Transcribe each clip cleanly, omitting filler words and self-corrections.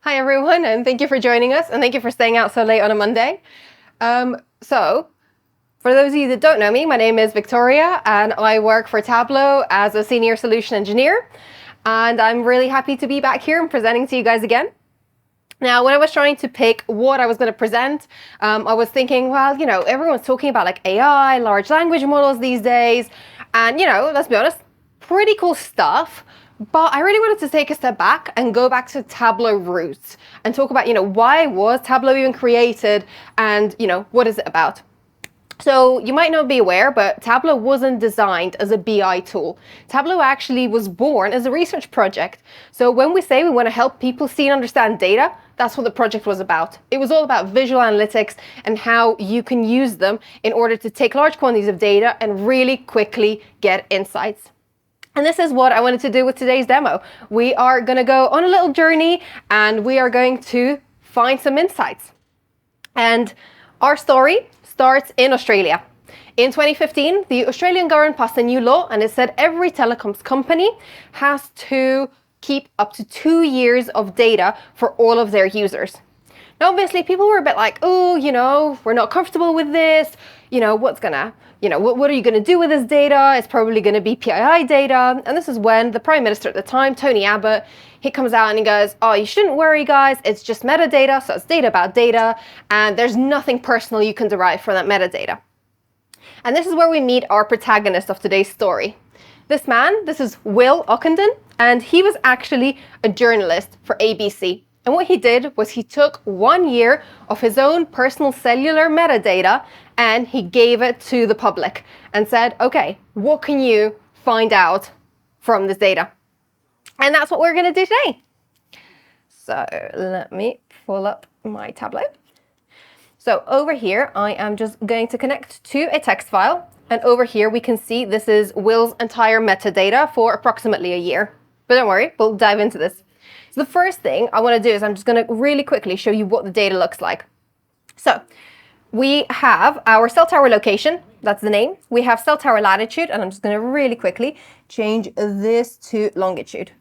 Hi everyone, and thank you for joining us, and thank you for staying out so late on a Monday. So, for those of you that don't know me, my name is Victoria, and I work for Tableau as a senior solution engineer. And I'm really happy to be back here and presenting to you guys again. Now, when I was trying to pick what I was going to present, I was thinking, well, everyone's talking about like AI, large language models these days, and let's be honest, pretty cool stuff. But I really wanted to take a step back and go back to Tableau roots and talk about, why was Tableau even created and, what is it about? So you might not be aware, but Tableau wasn't designed as a BI tool. Tableau actually was born as a research project. So when we say we want to help people see and understand data, that's what the project was about. It was all about visual analytics and how you can use them in order to take large quantities of data and really quickly get insights. And this is what I wanted to do with today's demo. We are going to go on a little journey and we are going to find some insights. And our story starts in Australia. In 2015, the Australian government passed a new law and it said every telecoms company has to keep up to 2 years of data for all of their users. Now, obviously, people were a bit like, oh, we're not comfortable with this. What are you going to do with this data? It's probably going to be PII data. And this is when the Prime Minister at the time, Tony Abbott, he comes out and he goes, oh, you shouldn't worry, guys. It's just metadata. So it's data about data. And there's nothing personal you can derive from that metadata. And this is where we meet our protagonist of today's story. This man, this is Will Ockenden, and he was actually a journalist for ABC. And what he did was he took 1 year of his own personal cellular metadata and he gave it to the public and said, okay, what can you find out from this data? And that's what we're going to do today. So let me pull up my Tableau. So over here, I am just going to connect to a text file. And over here, we can see this is Will's entire metadata for approximately a year. But don't worry, we'll dive into this. So the first thing I want to do is I'm just going to really quickly show you what the data looks like. So we have our cell tower location, that's the name. We have cell tower latitude, and I'm just going to really quickly change this to longitude.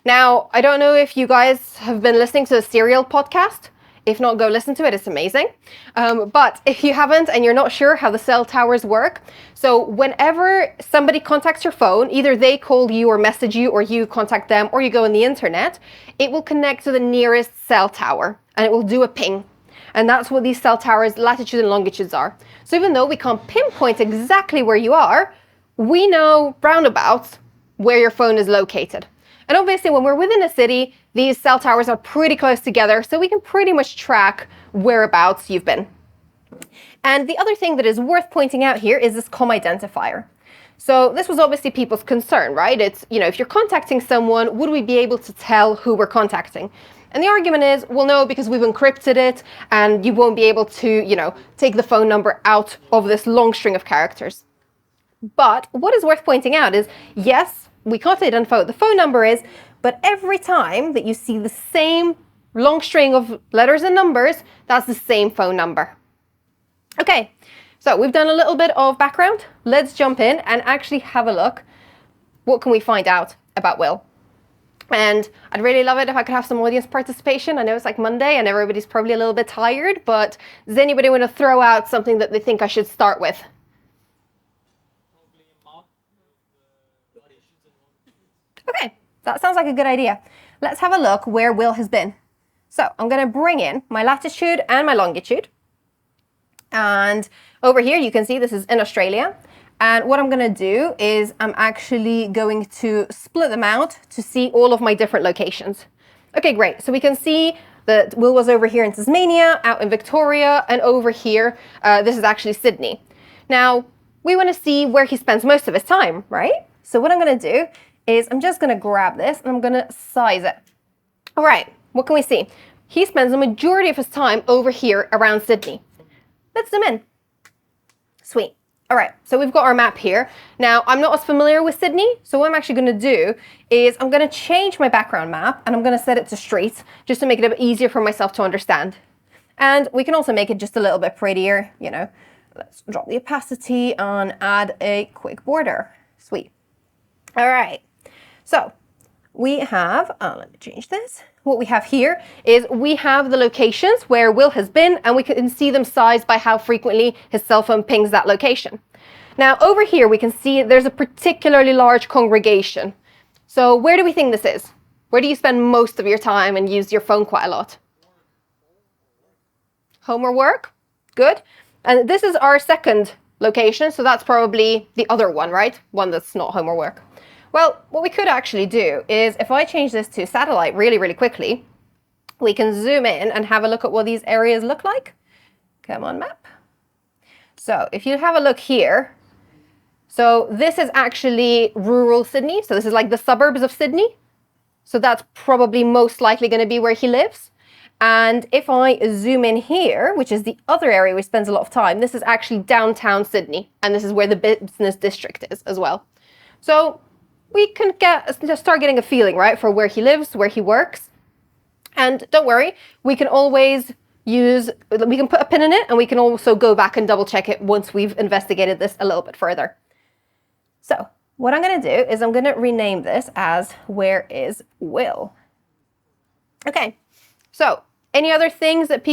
Now, I don't know if you guys have been listening to the Serial podcast. If not, go listen to it. It's amazing. But if you haven't and you're not sure how the cell towers work, so whenever somebody contacts your phone, either they call you or message you or you contact them or you go on the internet, it will connect to the nearest cell tower and it will do a ping. And that's what these cell towers, latitude and longitudes are. So even though we can't pinpoint exactly where you are, we know roundabouts where your phone is located. And obviously, when we're within a city, these cell towers are pretty close together, so we can pretty much track whereabouts you've been. And the other thing that is worth pointing out here is this COM identifier. So this was obviously people's concern, right? It's, if you're contacting someone, would we be able to tell who we're contacting? And the argument is, well, no, because we've encrypted it, and you won't be able to, take the phone number out of this long string of characters. But what is worth pointing out is, yes, we can't identify what the phone number is, but every time that you see the same long string of letters and numbers, that's the same phone number. Okay, so we've done a little bit of background. Let's jump in and actually have a look. What can we find out about Will? And I'd really love it if I could have some audience participation. I know it's like Monday and everybody's probably a little bit tired, but does anybody want to throw out something that they think I should start with? Okay, that sounds like a good idea. Let's have a look where Will has been. So I'm going to bring in my latitude and my longitude. And over here, you can see this is in Australia. And what I'm going to do is I'm actually going to split them out to see all of my different locations. Okay, great. So we can see that Will was over here in Tasmania, out in Victoria, and over here, this is actually Sydney. Now, we want to see where he spends most of his time, right? So what I'm going to do is I'm just going to grab this and I'm going to size it. All right, what can we see? He spends the majority of his time over here around Sydney. Let's zoom in. Sweet. All right, so we've got our map here. Now, I'm not as familiar with Sydney, so what I'm actually going to do is I'm going to change my background map and I'm going to set it to streets just to make it a bit easier for myself to understand. And we can also make it just a little bit prettier, Let's drop the opacity and add a quick border. Sweet. All right. So we have, let me change this. What we have here is we have the locations where Will has been, and we can see them sized by how frequently his cell phone pings that location. Now over here, we can see there's a particularly large congregation. So where do we think this is? Where do you spend most of your time and use your phone quite a lot? Home or work? Good. And this is our second location, so that's probably the other one, right? One that's not home or work. Well, what we could actually do is if I change this to satellite really, really quickly, we can zoom in and have a look at what these areas look like. Come on, map. So if you have a look here, so this is actually rural Sydney. So this is like the suburbs of Sydney. So that's probably most likely going to be where he lives. And if I zoom in here, which is the other area we spend a lot of time, this is actually downtown Sydney. And this is where the business district is as well. So we can start getting a feeling, right, for where he lives, where he works. And don't worry, we can always we can put a pin in it, and we can also go back and double check it once we've investigated this a little bit further. So what I'm going to do is I'm going to rename this as Where is Will? Okay, so any other things that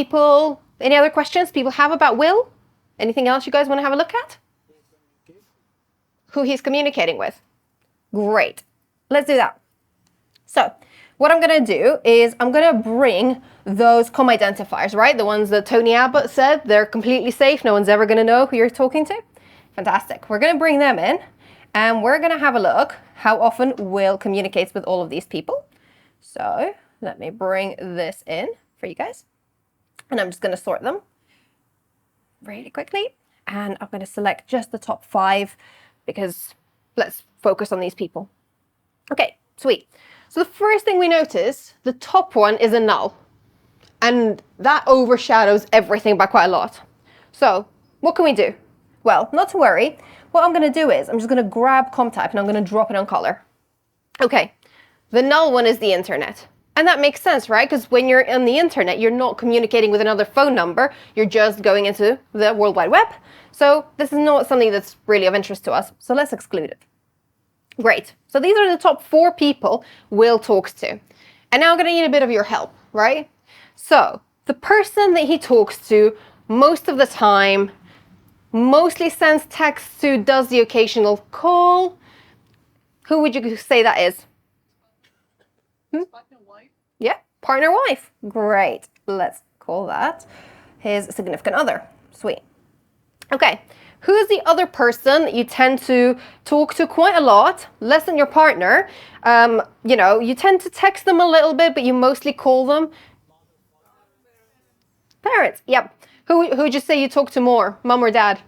any other questions people have about Will? Anything else you guys want to have a look at? Who he's communicating with. Great. Let's do that. So what I'm going to do is I'm going to bring those com identifiers, right? The ones that Tony Abbott said they're completely safe. No one's ever going to know who you're talking to. Fantastic. We're going to bring them in, and we're going to have a look how often Will communicates with all of these people. So let me bring this in for you guys. And I'm just going to sort them really quickly. And I'm going to select just the top 5 because let's focus on these people. Okay, sweet. So the first thing we notice, the top one is a null. And that overshadows everything by quite a lot. So what can we do? Well, not to worry. What I'm going to do is I'm just going to grab com type and I'm going to drop it on color. Okay, the null one is the internet. And that makes sense, right? Because when you're on the internet, you're not communicating with another phone number. You're just going into the World Wide Web. So this is not something that's really of interest to us. So let's exclude it. Great. So these are the top 4 people Will talks to. And now I'm going to need a bit of your help, right? So the person that he talks to most of the time, mostly sends texts to, does the occasional call. Who would you say that is? Partner wife. Yeah, partner wife. Great. Let's call that his significant other. Sweet. Okay. Who is the other person that you tend to talk to quite a lot, less than your partner? You tend to text them a little bit, but you mostly call them. Parents. Yep. Who would you say you talk to more, mom or dad?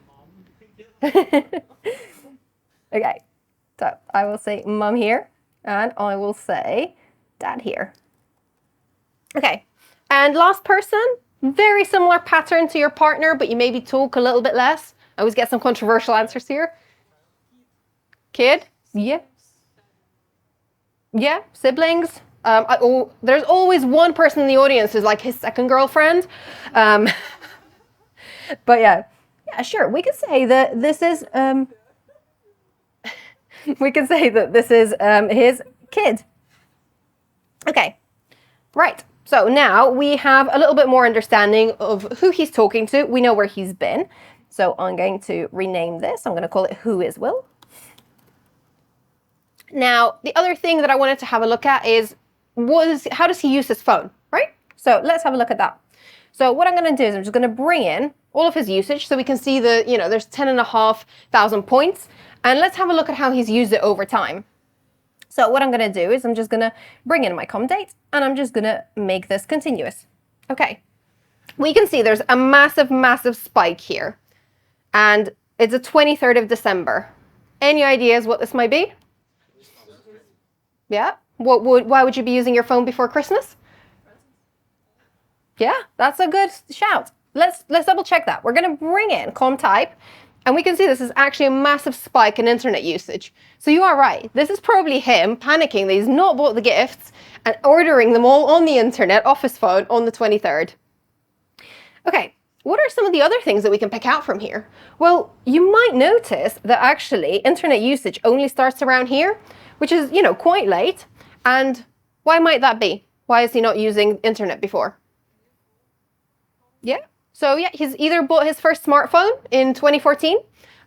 Okay. So I will say mom here, and I will say dad here. Okay. And last person, very similar pattern to your partner, but you maybe talk a little bit less. I always get some controversial answers here. Kid? Yeah. Yeah, siblings. There's always one person in the audience who's like his second girlfriend. But yeah, sure. We could say that this is his kid. Okay, right. So now we have a little bit more understanding of who he's talking to. We know where he's been. So I'm going to rename this. I'm going to call it Who is Will. Now, the other thing that I wanted to have a look at is how does he use his phone, right? So let's have a look at that. So what I'm going to do is I'm just going to bring in all of his usage so we can see there's 10,500 points. And let's have a look at how he's used it over time. So what I'm going to do is I'm just going to bring in my com date and I'm just going to make this continuous. Okay. We can see there's a massive, massive spike here. And it's the 23rd of December. Any ideas what this might be? Yeah? Why would you be using your phone before Christmas? Yeah, that's a good shout. Let's double check that. We're going to bring in com type, and we can see this is actually a massive spike in internet usage. So you are right. This is probably him panicking that he's not bought the gifts and ordering them all on the internet off his phone on the 23rd. Okay. What are some of the other things that we can pick out from here? Well, you might notice that actually internet usage only starts around here, which is, quite late. And why might that be? Why is he not using internet before? Yeah. So yeah, he's either bought his first smartphone in 2014,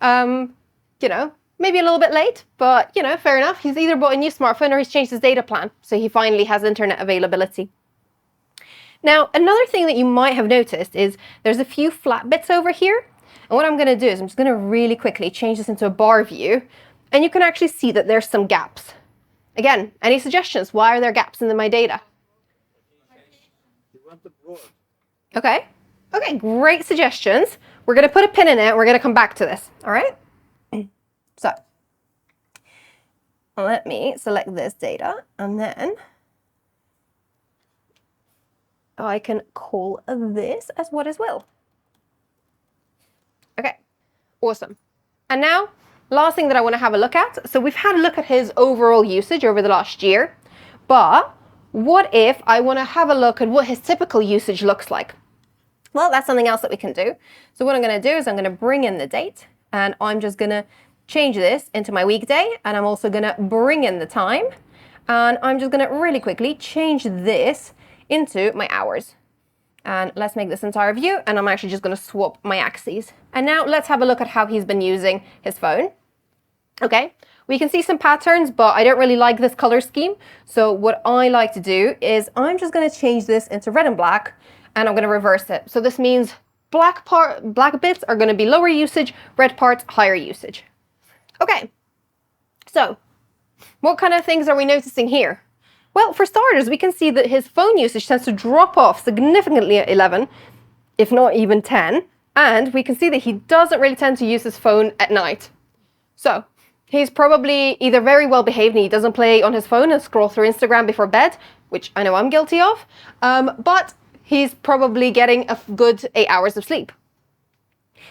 you know, maybe a little bit late, but you know, fair enough. He's either bought a new smartphone or he's changed his data plan, so he finally has internet availability. Now, another thing that you might have noticed is there's a few flat bits over here. And what I'm going to do is I'm just going to really quickly change this into a bar view, and you can actually see that there's some gaps. Again, any suggestions? Why are there gaps in my data? Okay. Okay, great suggestions. We're going to put a pin in it. We're going to come back to this. All right? So let me select this data, and then I can call this as what as well. Okay, awesome. And now, last thing that I want to have a look at. So we've had a look at his overall usage over the last year, but what if I want to have a look at what his typical usage looks like? Well, that's something else that we can do. So what I'm going to do is I'm going to bring in the date, and I'm just going to change this into my weekday, and I'm also going to bring in the time, and I'm just going to really quickly change this into my hours. And let's make this entire view, and I'm actually just going to swap my axes. And now let's have a look at how he's been using his phone. Okay, we can see some patterns, but I don't really like this color scheme. So what I like to do is I'm just going to change this into red and black, and I'm going to reverse it. So this means black bits are going to be lower usage, red parts higher usage. Okay, so what kind of things are we noticing here? Well, for starters, we can see that his phone usage tends to drop off significantly at 11, if not even 10. And we can see that he doesn't really tend to use his phone at night. So he's probably either very well behaved and he doesn't play on his phone and scroll through Instagram before bed, which I know I'm guilty of, but he's probably getting a good 8 hours of sleep.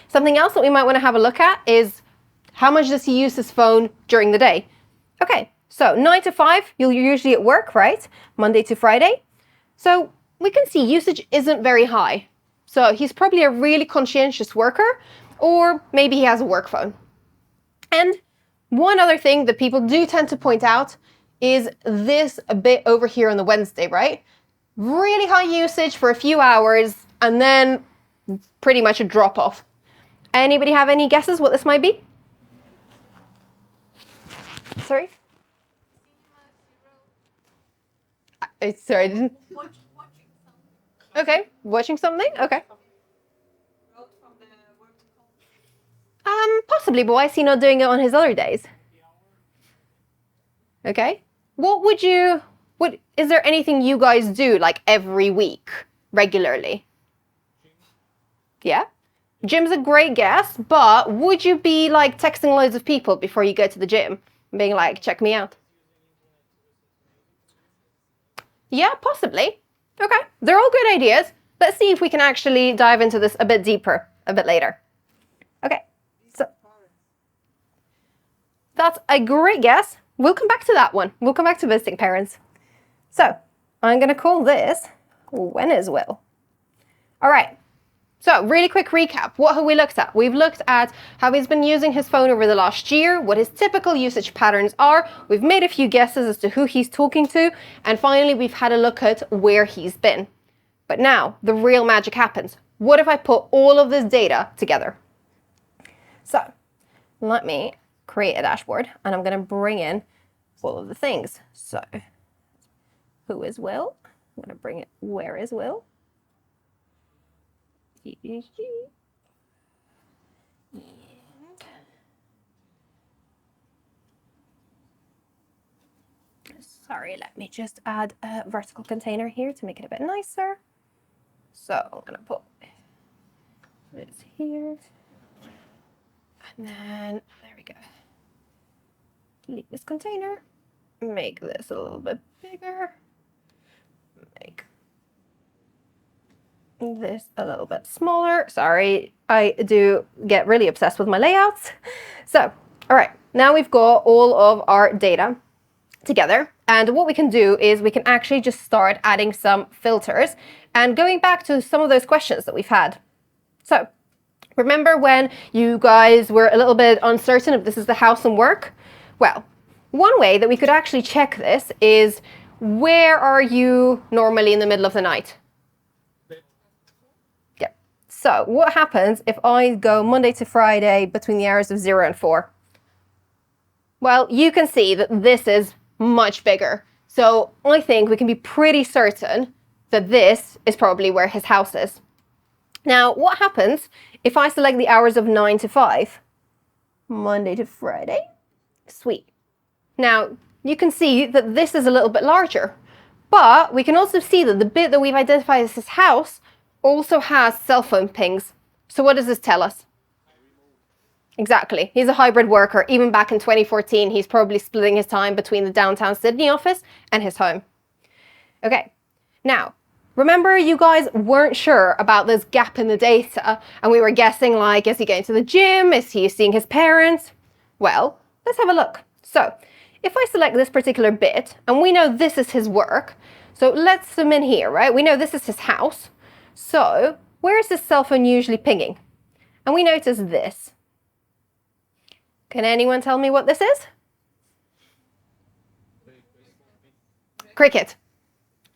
Something else that we might want to have a look at is how much does he use his phone during the day? Okay. So 9 to 5, you're usually at work, right? Monday to Friday. So we can see usage isn't very high. So he's probably a really conscientious worker, or maybe he has a work phone. And one other thing that people do tend to point out is this a bit over here on the Wednesday, right? Really high usage for a few hours, and then pretty much a drop off. Anybody have any guesses what this might be? Sorry? Sorry, I didn't. Okay, watching something? Okay. Possibly, but why is he not doing it on his other days? Okay. Is there anything you guys do like every week, regularly? Yeah? Gym's a great guess, but would you be like texting loads of people before you go to the gym? Being like, check me out? Yeah, possibly. Okay, they're all good ideas. Let's see if we can actually dive into this a bit deeper a bit later. Okay, so that's a great guess. We'll come back to that one. We'll come back to visiting parents. So I'm going to call this when is will. All right. So really quick recap. What have we looked at? We've looked at how he's been using his phone over the last year, what his typical usage patterns are. We've made a few guesses as to who he's talking to. And finally, we've had a look at where he's been. But now the real magic happens. What if I put all of this data together? So let me create a dashboard, and I'm going to bring in all of the things. So who is Will? I'm going to bring it where is Will? And sorry, let me just add a vertical container here to make it a bit nicer. So I'm going to put this here. And then, there we go. Delete this container. Make this a little bit bigger. Make this a little bit smaller. Sorry, I do get really obsessed with my layouts. So, all right, now we've got all of our data together. And what we can do is we can actually just start adding some filters and going back to some of those questions that we've had. So remember when you guys were a little bit uncertain if this is the house and work? Well, one way that we could actually check this is, where are you normally in the middle of the night? Yeah. So what happens if I go Monday to Friday between the hours of 0 and 4? Well, you can see that this is much bigger. So I think we can be pretty certain that this is probably where his house is. Now, what happens if I select the hours of 9 to 5? Monday to Friday. Sweet. Now, you can see that this is a little bit larger, but we can also see that the bit that we've identified as his house also has cell phone pings. So what does this tell us? Exactly. He's a hybrid worker. Even back in 2014, he's probably splitting his time between the downtown Sydney office and his home. Okay. Now, remember you guys weren't sure about this gap in the data, and we were guessing like, is he going to the gym? Is he seeing his parents? Well, let's have a look. So if I select this particular bit, and we know this is his work, so let's zoom in here, right? We know this is his house. So where is his cell phone usually pinging? And we notice this. Can anyone tell me what this is? Cricket.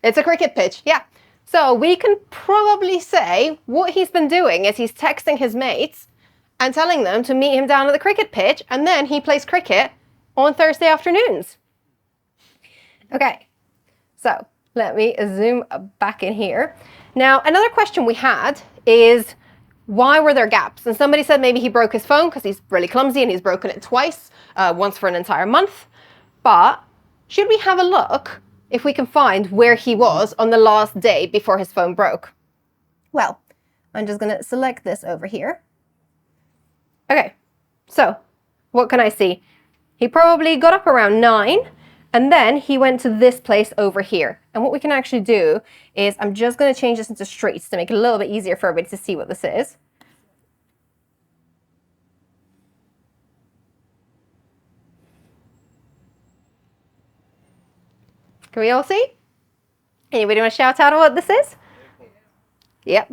It's a cricket pitch, yeah. So we can probably say what he's been doing is he's texting his mates and telling them to meet him down at the cricket pitch, and then he plays cricket on Thursday afternoons. Okay, so let me zoom back in here. Now, another question we had is, why were there gaps? And somebody said maybe he broke his phone because he's really clumsy and he's broken it twice, once for an entire month. But should we have a look if we can find where he was on the last day before his phone broke? Well, I'm just going to select this over here. Okay, so what can I see? He probably got up around 9, and then he went to this place over here. And what we can actually do is, I'm just going to change this into streets to make it a little bit easier for everybody to see what this is. Can we all see? Anybody want to shout out what this is? Yep.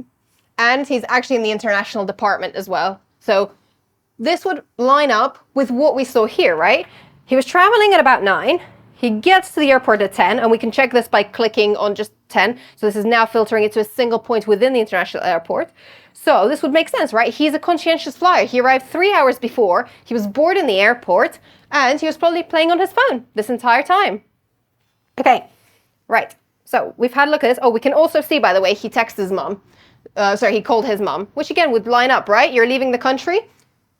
And he's actually in the international department as well. So this would line up with what we saw here, right? He was traveling at about 9. He gets to the airport at 10, and we can check this by clicking on just 10. So this is now filtering it to a single point within the international airport. So this would make sense, right? He's a conscientious flyer. He arrived 3 hours before, he was bored in the airport, and he was probably playing on his phone this entire time. Okay, right. So we've had a look at this. Oh, we can also see, by the way, he texted his mom. He called his mom, which again would line up, right? You're leaving the country,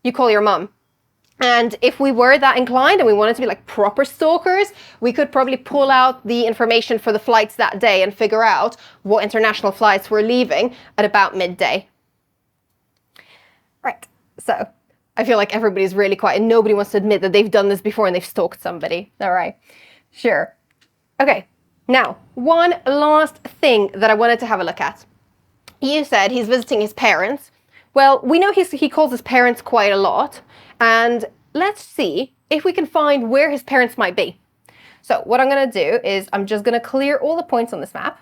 you call your mom. And if we were that inclined and we wanted to be like proper stalkers, we could probably pull out the information for the flights that day and figure out what international flights were leaving at about midday. Right, so I feel like everybody's really quiet and nobody wants to admit that they've done this before and they've stalked somebody. All right, sure. Okay, now, one last thing that I wanted to have a look at. You said he's visiting his parents. Well, we know he calls his parents quite a lot. And let's see if we can find where his parents might be. So what I'm going to do is I'm just going to clear all the points on this map.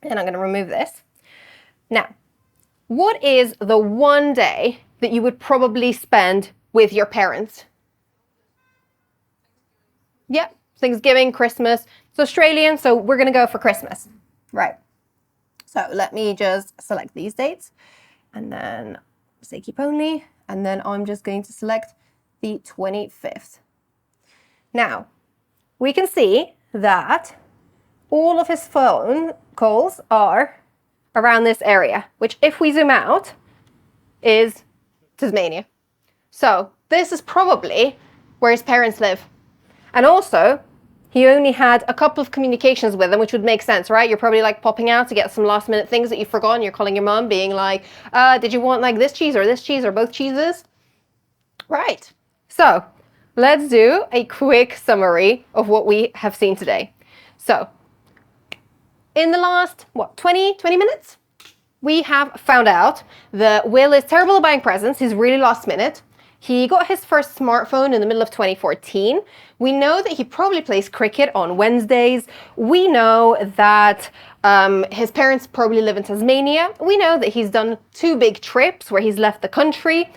And I'm going to remove this. Now, what is the one day that you would probably spend with your parents? Yep, Thanksgiving, Christmas. It's Australian, so we're going to go for Christmas. Right. So let me just select these dates. And then say keep only. And then I'm just going to select the 25th. Now, we can see that all of his phone calls are around this area, which if we zoom out is Tasmania. So this is probably where his parents live. And also, he only had a couple of communications with them, which would make sense, right? You're probably like popping out to get some last minute things that you've forgotten. You're calling your mom being like, did you want like this cheese or both cheeses? Right. So let's do a quick summary of what we have seen today. So in the last, 20 minutes, we have found out that Will is terrible at buying presents. He's really last minute. He got his first smartphone in the middle of 2014. We know that he probably plays cricket on Wednesdays. We know that his parents probably live in Tasmania. We know that he's done 2 big trips where he's left the country.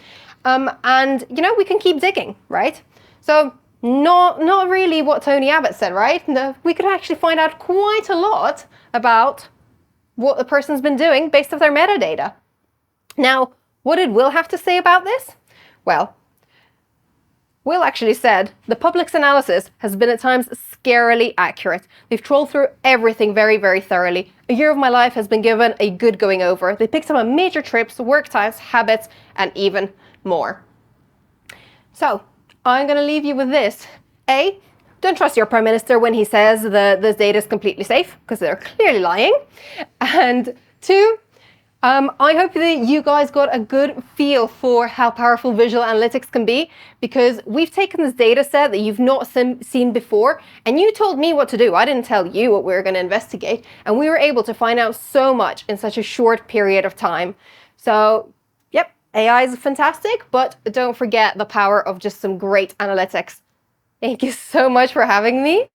And, we can keep digging, right? So Not really what Tony Abbott said, right? No, we could actually find out quite a lot about what the person's been doing based off their metadata. Now, what did Will have to say about this? Well, Will actually said, the public's analysis has been at times scarily accurate. They've trolled through everything very, very thoroughly. A year of my life has been given a good going over. They picked up on major trips, work types, habits, and even more. So, I'm going to leave you with this. A, don't trust your Prime Minister when he says that this data is completely safe, because they're clearly lying. And two, I hope that you guys got a good feel for how powerful visual analytics can be, because we've taken this data set that you've not seen before, and you told me what to do. I didn't tell you what we were going to investigate, and we were able to find out so much in such a short period of time. So, yep, AI is fantastic, but don't forget the power of just some great analytics. Thank you so much for having me.